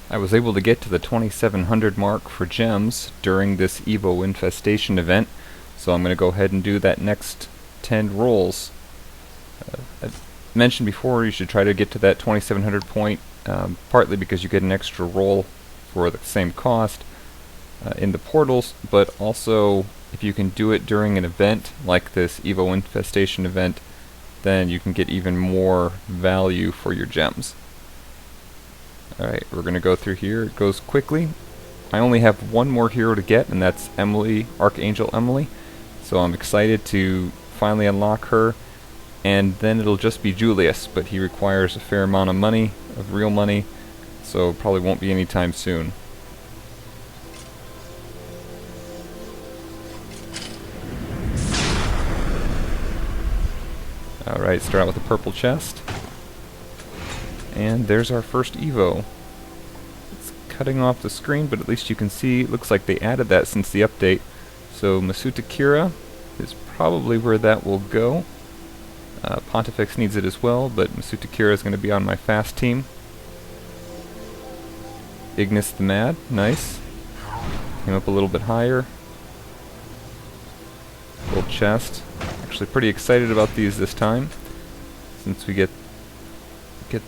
I was able to get to the 2700 mark for gems during this Evo infestation event, so I'm going to go ahead and do that next 10 rolls. I mentioned before you should try to get to that 2700 point, partly because you get an extra roll for the same cost in the portals, but also if you can do it during an event like this Evo infestation event, then you can get even more value for your gems. Alright, we're going to go through here. It goes quickly. I only have one more hero to get, and that's Emily, Archangel Emily. So I'm excited to finally unlock her. And then it'll just be Julius, but he requires a fair amount of money, of real money, so probably won't be anytime soon. Alright, start out with a purple chest. And there's our first Evo. It's cutting off the screen, but at least you can see, it looks like they added that since the update. So Masuta Kira is probably where that will go. Pontifex needs it as well, but Masuta Kira is going to be on my fast team. Ignus the Mad, nice. Came up a little bit higher. Full chest. Actually pretty excited about these this time, since we get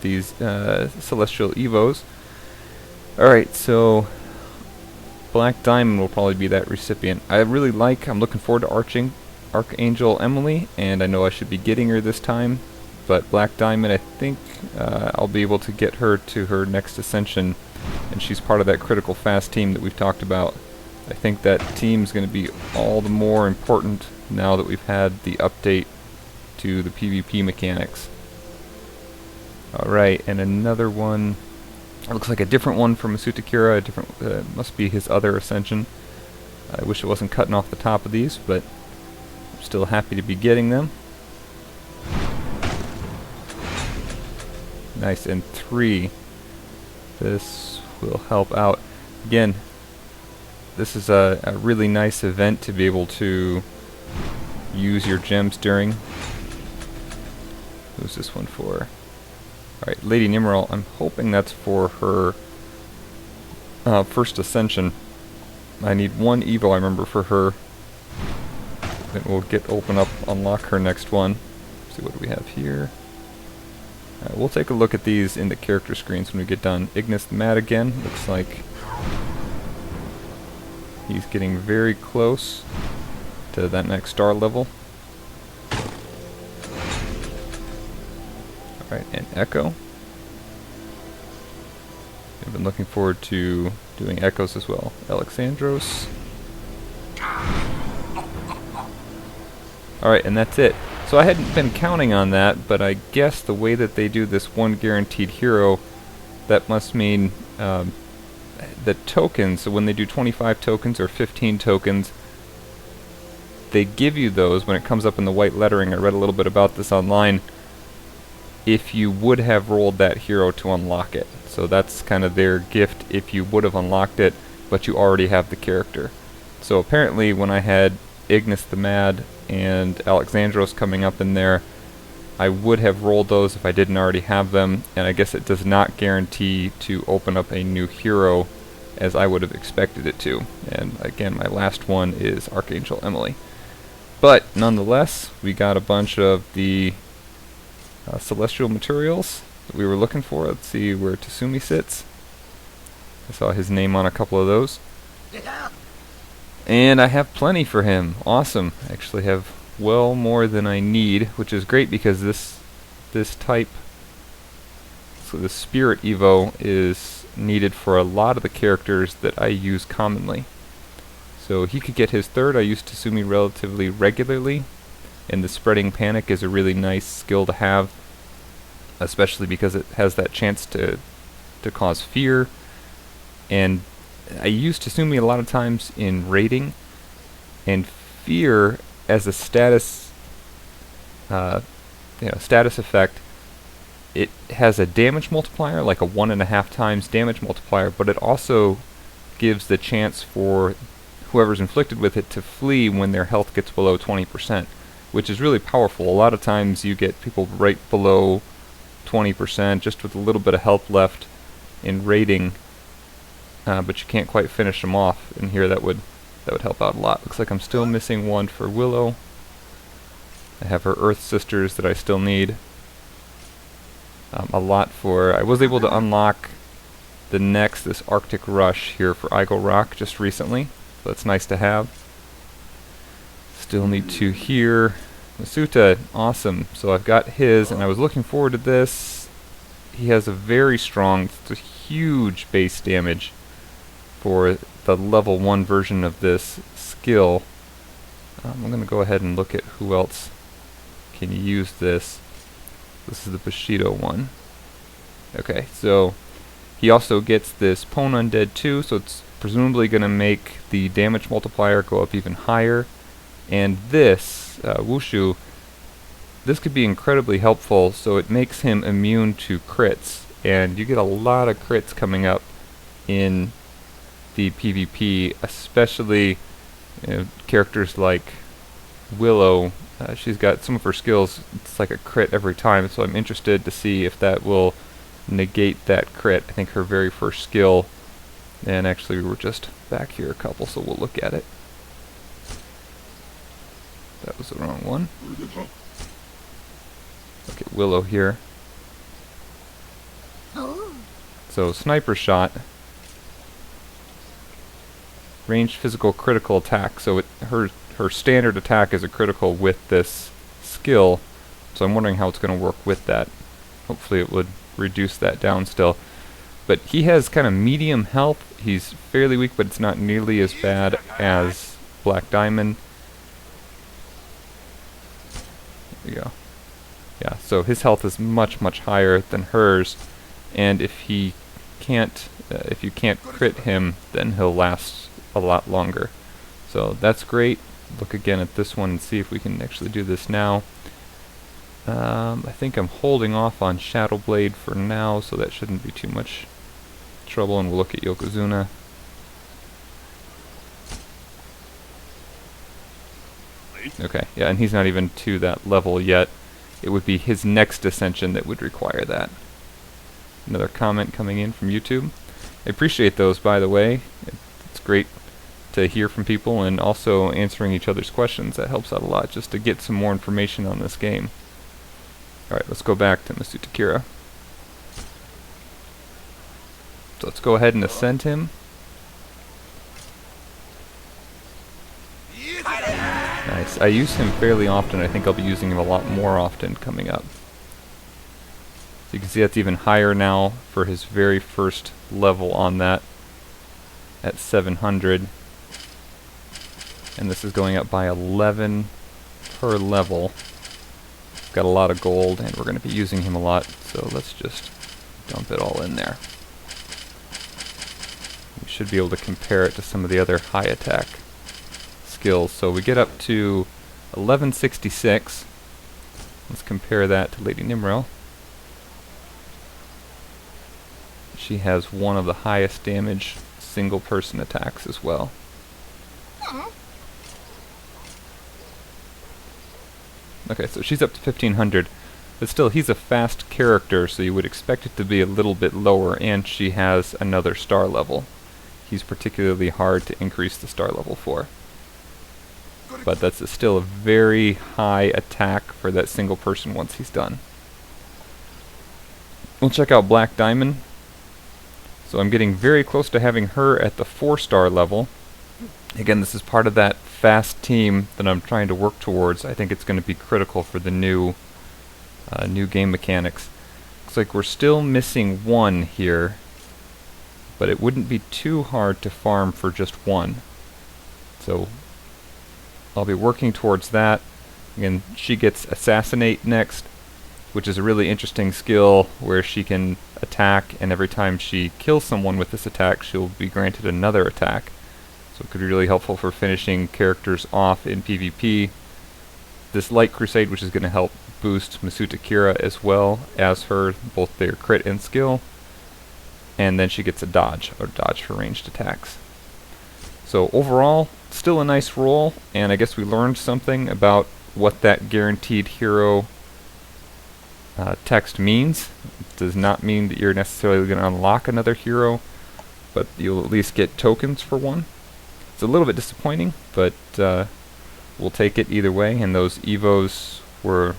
these Celestial Evos. Alright, so Black Diamond will probably be that recipient. I'm looking forward to Archangel Emily, and I know I should be getting her this time, but Black Diamond, I think I'll be able to get her to her next ascension, and she's part of that critical fast team that we've talked about. I think that team's going to be all the more important now that we've had the update to the PvP mechanics. Alright, and another one, it looks like a different one for Masuta Kira, must be his other ascension. I wish it wasn't cutting off the top of these, but still happy to be getting them. Nice, and 3. This will help out. Again, this is a really nice event to be able to use your gems during. Who's this one for? Alright, Lady Nimriel, I'm hoping that's for her first ascension. I need one Evo, I remember, for her. Then we'll unlock her next one. See what do we have here. We'll take a look at these in the character screens when we get done. Ignus the Mad again, looks like he's getting very close to that next star level. Alright, and Ekko. I've been looking forward to doing Echoes as well. Alexandros. Alright, and that's it. So I hadn't been counting on that, but I guess the way that they do this one guaranteed hero, that must mean the tokens, so when they do 25 tokens or 15 tokens, they give you those when it comes up in the white lettering. I read a little bit about this online, if you would have rolled that hero to unlock it. So that's kind of their gift if you would have unlocked it, but you already have the character. So apparently when I had Ignus the Mad and Alexandros coming up in there, I would have rolled those if I didn't already have them, and I guess it does not guarantee to open up a new hero as I would have expected it to. And again, my last one is Archangel Emily. But nonetheless, we got a bunch of the celestial materials that we were looking for. Let's see where Tasumi sits. I saw his name on a couple of those. And I have plenty for him. Awesome. I actually have well more than I need, which is great because this type, so the Spirit Evo, is needed for a lot of the characters that I use commonly. So he could get his third. I use Tasumi relatively regularly, and the Spreading Panic is a really nice skill to have, especially because it has that chance to cause fear. And I use Tasumi a lot of times in raiding, and fear as a status status effect, it has a damage multiplier, like a 1.5 times damage multiplier, but it also gives the chance for whoever's inflicted with it to flee when their health gets below 20%, which is really powerful. A lot of times you get people right below 20%, just with a little bit of health left in raiding, but you can't quite finish them off. And here that would help out a lot. Looks like I'm still missing one for Willow. I have her Earth Sisters that I still need. A lot for... I was able to unlock this Arctic Rush here for IGOROK just recently. So that's nice to have. Still need 2 here. Masuta, awesome. So I've got his, and I was looking forward to this. He has a very strong, it's a huge base damage for the level 1 version of this skill. I'm going to go ahead and look at who else can use this. This is the Bushido one. Okay, so he also gets this Pwn Undead too, so it's presumably going to make the damage multiplier go up even higher. And this, Wushu, this could be incredibly helpful, so it makes him immune to crits. And you get a lot of crits coming up in the PvP, especially characters like Willow. She's got some of her skills, it's like a crit every time, so I'm interested to see if that will negate that crit. I think her very first skill, and actually we were just back here a couple, so we'll look at it. That was the wrong one. Look at Willow here. So sniper shot, ranged physical critical attack. So her standard attack is a critical with this skill. So I'm wondering how it's going to work with that. Hopefully it would reduce that down still. But he has kind of medium health. He's fairly weak, but it's not nearly as bad as Black Diamond. There we go. Yeah, so his health is much, much higher than hers. And if you can't crit him, then he'll last a lot longer. So that's great. Look again at this one and see if we can actually do this now. I think I'm holding off on Shadow Blade for now, so that shouldn't be too much trouble, and we'll look at Yokozuna. Okay, yeah, and he's not even to that level yet. It would be his next ascension that would require that. Another comment coming in from YouTube. I appreciate those, by the way. It's great to hear from people and also answering each other's questions. That helps out a lot just to get some more information on this game. Alright, let's go back to Masuta Kira. So let's go ahead and ascend him. Nice. I use him fairly often. I think I'll be using him a lot more often coming up. So you can see that's even higher now for his very first level on that at 700. And this is going up by 11 per level. Got a lot of gold, and we're going to be using him a lot, so let's just dump it all in there. We should be able to compare it to some of the other high attack skills. So we get up to 1166. Let's compare that to Lady Nimriel. She has one of the highest damage single person attacks as well. Okay, so she's up to 1500, but still, he's a fast character, so you would expect it to be a little bit lower, and she has another star level. He's particularly hard to increase the star level for. But that's still a very high attack for that single person once he's done. We'll check out Black Diamond. So I'm getting very close to having her at the 4-star level. Again, this is part of that fast team that I'm trying to work towards. I think it's going to be critical for the new game mechanics. Looks like we're still missing one here, but it wouldn't be too hard to farm for just one. So I'll be working towards that. Again, she gets Assassinate next, which is a really interesting skill where she can attack, and every time she kills someone with this attack, she'll be granted another attack. So it could be really helpful for finishing characters off in PvP. This Light Crusade, which is going to help boost Masuta Kira as well as her, both their crit and skill. And then she gets a dodge, or dodge for ranged attacks. So overall, still a nice roll, and I guess we learned something about what that guaranteed hero text means. It does not mean that you're necessarily going to unlock another hero, but you'll at least get tokens for one. It's a little bit disappointing, but we'll take it either way, and those Evos were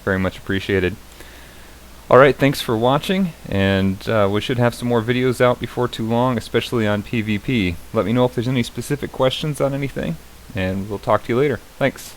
very much appreciated. Alright, thanks for watching, and we should have some more videos out before too long, especially on PvP. Let me know if there's any specific questions on anything, and we'll talk to you later. Thanks.